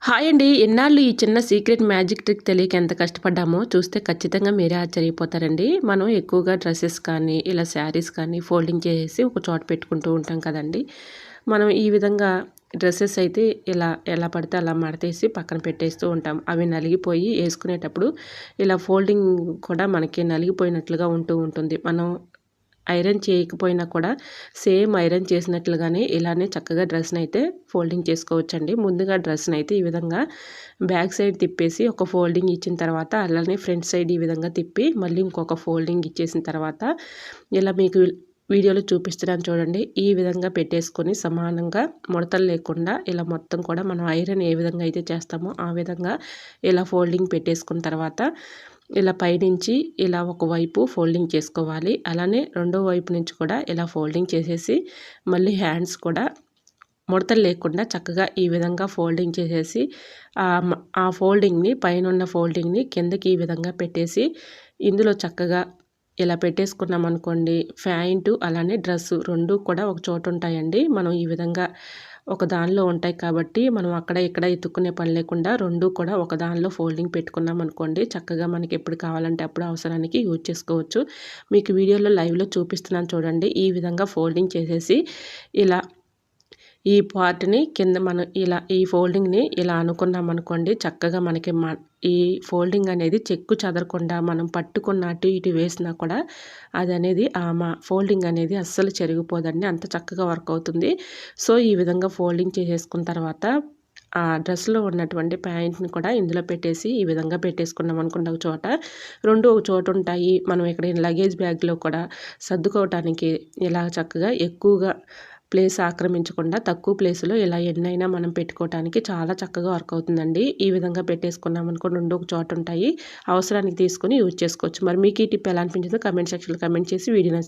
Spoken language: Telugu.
హాయ్ అండి. ఎన్నాళ్ళు ఈ చిన్న సీక్రెట్ మ్యాజిక్ ట్రిక్ తెలియక ఎంత కష్టపడ్డామో చూస్తే ఖచ్చితంగా మీరే ఆశ్చర్యపోతారండి. మనం ఎక్కువగా డ్రెసెస్ కానీ, ఇలా శారీస్ కానీ ఫోల్డింగ్ చేసేసి ఒక చోట పెట్టుకుంటూ ఉంటాం కదండీ. మనం ఈ విధంగా డ్రెసెస్ అయితే ఇలా ఎలా పడితే అలా మడతేసి పక్కన పెట్టేస్తూ ఉంటాం. అవి నలిగిపోయి ఏసుకునేటప్పుడు ఇలా ఫోల్డింగ్ కూడా మనకి నలిగిపోయినట్లుగా ఉంటూ ఉంటుంది. మనం ఐరన్ చేయకపోయినా కూడా సేమ్ ఐరన్ చేసినట్లుగానే ఇలానే చక్కగా డ్రెస్‌నైతే ఫోల్డింగ్ చేసుకోవచ్చండి. ముందుగా డ్రెస్‌నైతే ఈ విధంగా బ్యాక్ సైడ్ తిప్పేసి ఒక ఫోల్డింగ్ ఇచ్చిన తర్వాత అలానే ఫ్రంట్ సైడ్ ఈ విధంగా తిప్పి మళ్ళీ ఇంకొక ఫోల్డింగ్ ఇచ్చేసిన తర్వాత ఇలా మీకు వీడియోలో చూపిస్తున్నాను చూడండి. ఈ విధంగా పెట్టేసుకొని సమానంగా ముడతలు లేకుండా ఇలా మొత్తం కూడా మనం ఐరన్ ఏ విధంగా అయితే చేస్తామో ఆ విధంగా ఇలా ఫోల్డింగ్ పెట్టేసుకున్న తర్వాత ఇలా పైనుంచి ఇలా ఒకవైపు ఫోల్డింగ్ చేసుకోవాలి. అలానే రెండో వైపు నుంచి కూడా ఇలా ఫోల్డింగ్ చేసేసి మళ్ళీ హ్యాండ్స్ కూడా ముడతలు లేకుండా చక్కగా ఈ విధంగా ఫోల్డింగ్ చేసేసి ఆ ఫోల్డింగ్‌ని పైనున్న ఫోల్డింగ్‌ని కిందకి ఈ విధంగా పెట్టేసి ఇందులో చక్కగా ఇలా పెట్టేసుకున్నామనుకోండి ప్యాంటు అలానే డ్రెస్సు 2 కూడా ఒక చోట ఉంటాయండి. మనం ఈ విధంగా ఒక దానిలో ఉంటాయి కాబట్టి మనం అక్కడ ఇక్కడ ఎతుక్కునే పని లేకుండా 2 కూడా ఒక దానిలో ఫోల్డింగ్ పెట్టుకున్నామనుకోండి చక్కగా మనకి ఎప్పుడు కావాలంటే అప్పుడు అవసరానికి యూజ్ చేసుకోవచ్చు. మీకు వీడియోలో లైవ్‌లో చూపిస్తున్నాను చూడండి. ఈ విధంగా ఫోల్డింగ్ చేసేసి ఇలా ఈ పార్ట్‌ని కింద మనం ఇలా ఈ ఫోల్డింగ్‌ని ఇలా అనుకున్నామనుకోండి చక్కగా మనకి ఈ ఫోల్డింగ్ అనేది చెక్కు చెదరకుండా మనం పట్టుకున్న అటు ఇటు వేసినా కూడా అదనేది ఫోల్డింగ్ అనేది అస్సలు చెరిగిపోదండి. అంత చక్కగా వర్క్ అవుతుంది. సో, ఈ విధంగా ఫోల్డింగ్ చేసేసుకున్న తర్వాత ఆ డ్రెస్‌లో ఉన్నటువంటి ప్యాంట్‌ని కూడా ఇందులో పెట్టేసి ఈ విధంగా పెట్టేసుకున్నాం అనుకోండి ఒక చోట. 2 ఒక చోట ఉంటాయి. మనం ఎక్కడైనా లగేజ్ బ్యాగ్‌లో కూడా సర్దుకోవటానికి ఇలా చక్కగా ఎక్కువగా ప్లేస్ ఆక్రమించకుండా తక్కువ ప్లేస్‌లో ఇలా ఎన్నైనా మనం పెట్టుకోవటానికి చాలా చక్కగా వర్క్ అవుతుందండి. ఈ విధంగా పెట్టేసుకున్నామనుకో 2 ఒక చోట ఉంటాయి. అవసరానికి తీసుకొని యూజ్ చేసుకోవచ్చు. మరి మీకు ఈ టిప్ ఎలా అనిపించిందో కామెంట్ సెక్షన్‌లో కామెంట్ చేసి వీడియో నచ్చితే